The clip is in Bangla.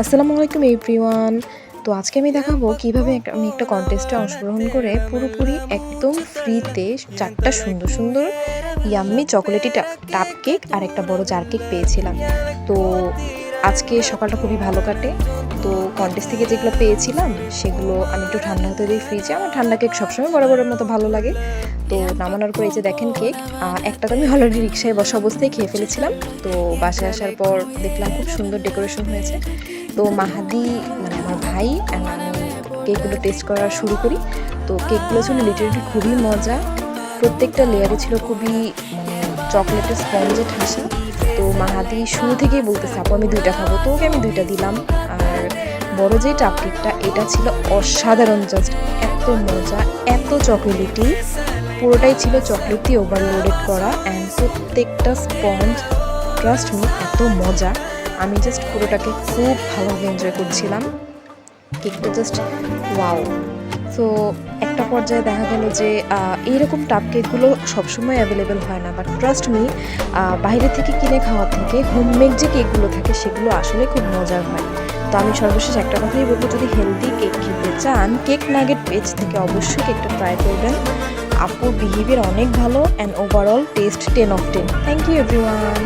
আসসালামু আলাইকুম এভরিওয়ান। তো আজকে আমি দেখাবো কিভাবে আমি একটা কনটেস্টে অংশগ্রহণ করে পুরোপুরি একদম ফ্রিতে 4টা সুন্দর সুন্দর ইয়াম্মি চকোলেটি টাপ কেক আর একটা বড় জার কেক পেয়েছিলাম। তো আজকে সকালটা খুবই ভালো কাটে। তো কনটেস্ট থেকে যেগুলো পেয়েছিলাম সেগুলো আমি একটু ঠান্ডা হতে দিই ফ্রিজে। আমার ঠান্ডা কেক সবসময় বরাবরের মতো ভালো লাগে। তো নামানোর পর এই যে দেখেন কেক, আর একটা তো আমি অলরেডি রিক্সায় বসা অবস্থায় খেয়ে ফেলেছিলাম। তো বাসায় আসার পর দেখলাম খুব সুন্দর ডেকোরেশন হয়েছে। তো মাহাদি মানে আমার ভাই অ্যান্ড আমি কেকগুলো টেস্ট করা শুরু করি। তো কেকগুলো ছিল লিটারেলি খুবই মজা। প্রত্যেকটা লেয়ারে ছিল খুবই মানে চকলেটের স্পঞ্জে ঠাসা। তো মাহাদি শুরু থেকেই বলতেছে আপু আমি 2টা খাবো, তো ওকে আমি 2টা দিলাম। আর বড় যে টাপ কেকটা এটা ছিল অসাধারণ, জাস্ট এত মজা, এত চকোলেটি, পুরোটাই ছিল চকলেট দিয়ে ওভারলোডেড করা অ্যান্ড প্রত্যেকটা স্পঞ্জ ট্রাস্ট মি এত মজা। আমি জাস্ট পুরোটাকে খুব ভালোভাবে এনজয় করছিলাম। কেকটা জাস্ট ওয়াও। সো একটা পর্যায়ে দেখা গেল যে এইরকম টাপ কেকগুলো সবসময় অ্যাভেলেবেল হয় না, বাট ট্রাস্ট মি বাইরে থেকে কিনে খাওয়ার থেকে হোমমেড যে কেকগুলো থাকে সেগুলো আসলে খুব মজার হয়। তো আমি সর্বশেষ একটা কথাই বলবো, যদি হেলদি কেক খেতে চান কেক নাগেট পেজ থেকে অবশ্যই কেকটা ট্রাই করবেন। আপুর বিহেভিয়ার অনেক ভালো and overall test 10 of 10। Thank you everyone.